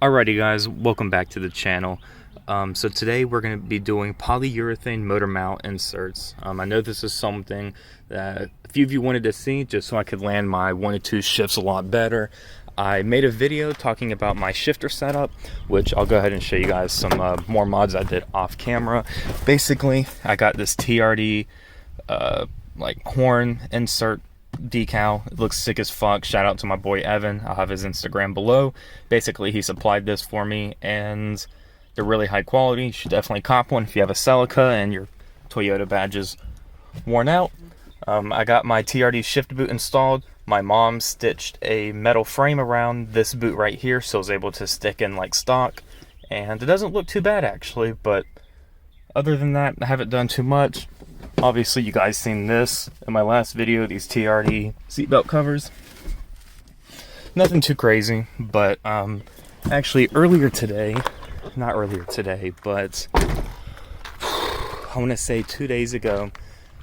Alrighty guys, welcome back to the channel. So today we're going to be doing polyurethane motor mount inserts. I know this is something that a few of you wanted to see just so I could land my 1 to 2 shifts a lot better. I made a video talking about my shifter setup, which I'll go ahead and show you guys some more mods I did off camera. Basically, I got this TRD like horn insert decal. It looks sick as fuck. Shout out to my boy Evan. I'll have his Instagram below. Basically, he supplied this for me and they're really high quality. You should definitely cop one if you have a Celica and your Toyota badge is worn out. I got my TRD shift boot installed. My mom stitched a metal frame around this boot right here so I was able to stick in like stock, and it doesn't look too bad actually, but other than that I haven't done too much. Obviously you guys seen this in my last video, these TRD seatbelt covers. Nothing too crazy, but actually earlier today, not earlier today, but I want to say 2 days ago,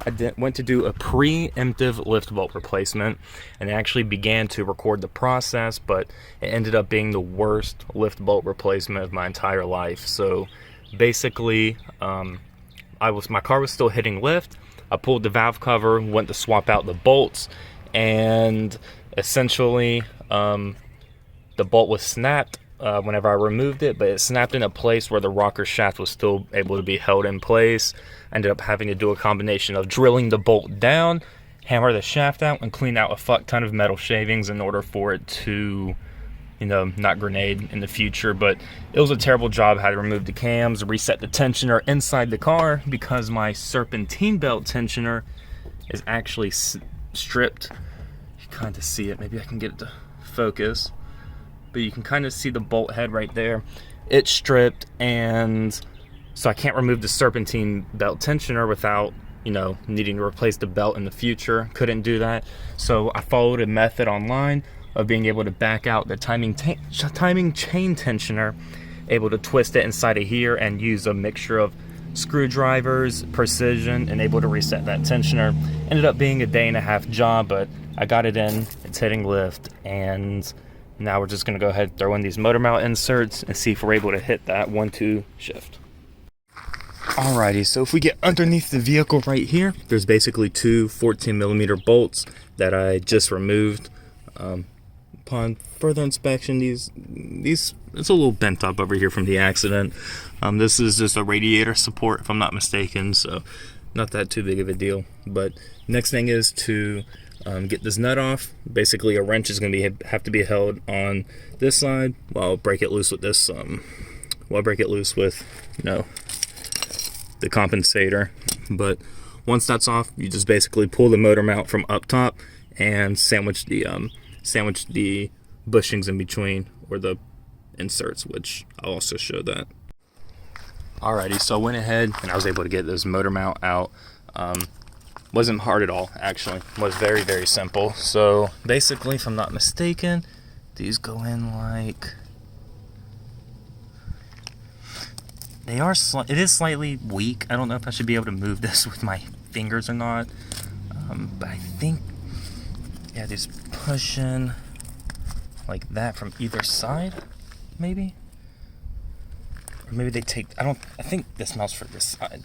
I went to do a preemptive lift bolt replacement and actually began to record the process, but it ended up being the worst lift bolt replacement of my entire life. So basically, my car was still hitting lift. I pulled the valve cover, went to swap out the bolts, and essentially the bolt was snapped whenever I removed it, but it snapped in a place where the rocker shaft was still able to be held in place. I ended up having to do a combination of drilling the bolt down, hammer the shaft out, and clean out a fuck ton of metal shavings in order for it to, you know, not grenade in the future. But it was a terrible job. I had to remove the cams, reset the tensioner inside the car because my serpentine belt tensioner is actually stripped. You kind of see it. Maybe I can get it to focus, but you can kind of see the bolt head right there. It's stripped, and so I can't remove the serpentine belt tensioner without, you know, needing to replace the belt in the future. Couldn't do that, so I followed a method online of being able to back out the timing chain tensioner, able to twist it inside of here and use a mixture of screwdrivers, precision, and able to reset that tensioner. Ended up being a 1.5 day job, but I got it in. It's hitting lift, and now we're just going to go ahead and throw in these motor mount inserts and see if we're able to hit that 1-2 shift. Alrighty, so if we get underneath the vehicle right here, there's basically two 14mm bolts that I just removed. Upon further inspection, these it's a little bent up over here from the accident. This is just a radiator support if I'm not mistaken, so not that too big of a deal. But next thing is to get this nut off. Basically a wrench is going to have to be held on this side while I break it loose with this you know, the compensator. But once that's off, you just basically pull the motor mount from up top and sandwich the bushings in between, or the inserts, which I'll also show that. Alrighty, so I went ahead and I was able to get this motor mount out. Wasn't hard at all, actually. It was very, very simple. So basically, if I'm not mistaken, these go in like, they are it is slightly weak. I don't know if I should be able to move this with my fingers or not, but I think, yeah, just push in like that from either side, maybe, or maybe they take, I think this mounts for this side.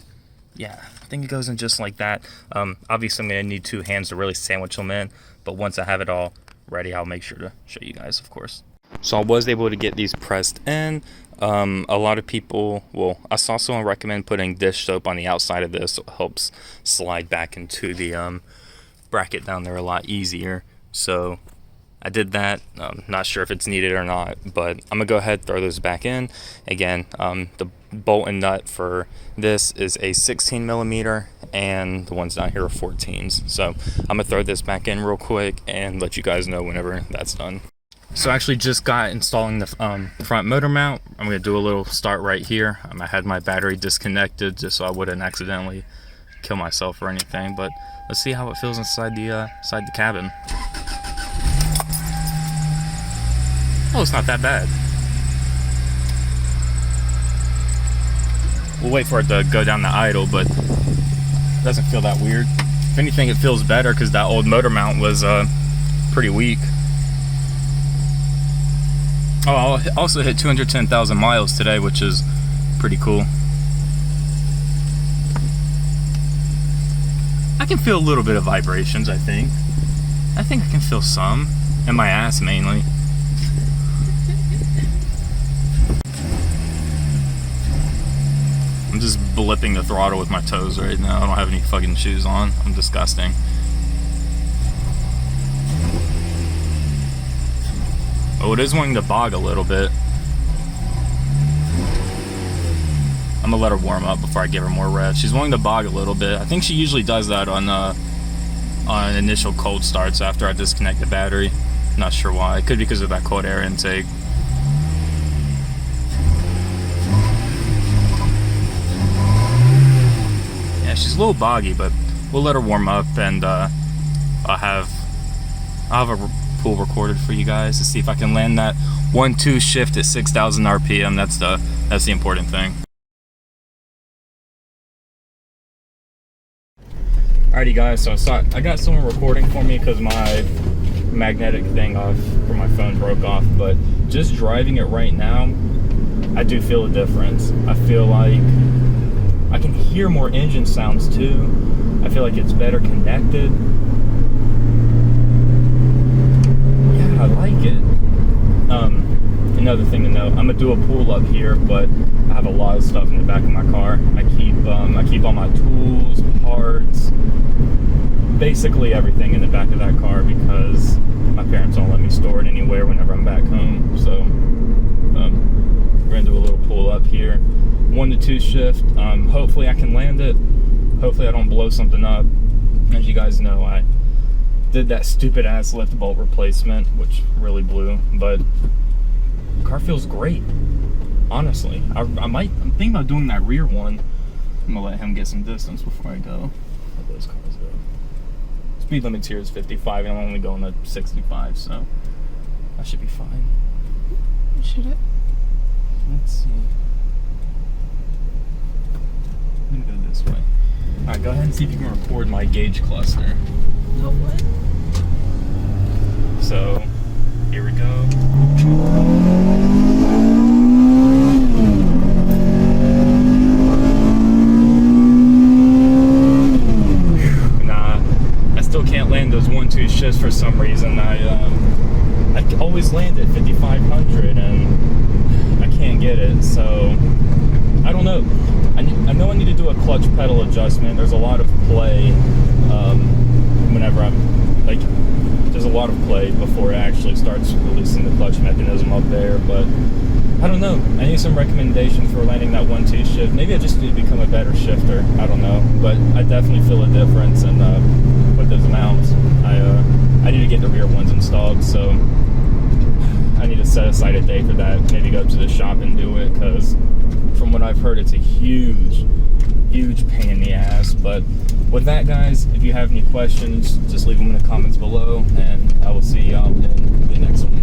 Yeah, I think it goes in just like that. Obviously I'm gonna need 2 hands to really sandwich them in, but once I have it all ready, I'll make sure to show you guys, of course. So I was able to get these pressed in. A lot of people, well, I saw someone recommend putting dish soap on the outside of this so it helps slide back into the bracket down there a lot easier. So I did that. Not sure if it's needed or not, but I'm gonna go ahead and throw those back in. Again, the bolt and nut for this is a 16mm, and the ones down here are 14s. So I'm gonna throw this back in real quick and let you guys know whenever that's done. So I actually just got installing the front motor mount. I'm gonna do a little start right here. I had my battery disconnected just so I wouldn't accidentally kill myself or anything, but let's see how it feels inside the cabin. Oh, it's not that bad. We'll wait for it to go down the idle, but it doesn't feel that weird. If anything, it feels better because that old motor mount was pretty weak. Oh, I also hit 210,000 miles today, which is pretty cool. I can feel a little bit of vibrations, I think. I can feel some. In my ass, mainly. I'm just blipping the throttle with my toes right now. I don't have any fucking shoes on. I'm disgusting. Oh, it is wanting to bog a little bit. I'm gonna let her warm up before I give her more rev. She's wanting to bog a little bit. I think she usually does that on initial cold starts after I disconnect the battery. Not sure why. It could be because of that cold air intake. Yeah, she's a little boggy, but we'll let her warm up, and I'll have a pool recorded for you guys to see if I can land that 1-2 shift at 6,000 RPM. That's the important thing. Alrighty guys, so I got someone recording for me because my magnetic thing for my phone broke off, but just driving it right now, I do feel a difference. I feel like I can hear more engine sounds too. I feel like it's better connected. Yeah, I like it. Another thing to note, I'm gonna do a pull up here, but I have a lot of stuff in the back of my car. I keep all my tools, parts, basically everything in the back of that car because my parents don't let me store it anywhere whenever I'm back home. So we're gonna do a little pull up here, 1-2 shift. Hopefully I can land it. Hopefully I don't blow something up. As you guys know, I did that stupid ass lift bolt replacement, which really blew, but the car feels great. Honestly, I'm thinking about doing that rear one. I'm gonna let him get some distance before I go. Let those cars go. Speed limit here is 55, and I'm only going at 65, so that should be fine. Should it? Let's see. I'm gonna go this way. All right, go ahead and see if you can record my gauge cluster. No what? So here we go. Can't land those 1-2 shifts for some reason. I always land at 5,500 and I can't get it, so I don't know. I know I need to do a clutch pedal adjustment. There's a lot of play whenever I'm like, there's a lot of play before it actually starts releasing the clutch mechanism up there, but I don't know. I need some recommendations for landing that 1-2 shift. Maybe I just need to become a better shifter. I don't know, but I definitely feel a difference. And with those mounts, I need to get the rear ones installed. So I need to set aside a day for that. Maybe go to the shop and do it, because from what I've heard, it's a huge pain in the ass. But with that, guys, if you have any questions, just leave them in the comments below, and I will see y'all in the next one.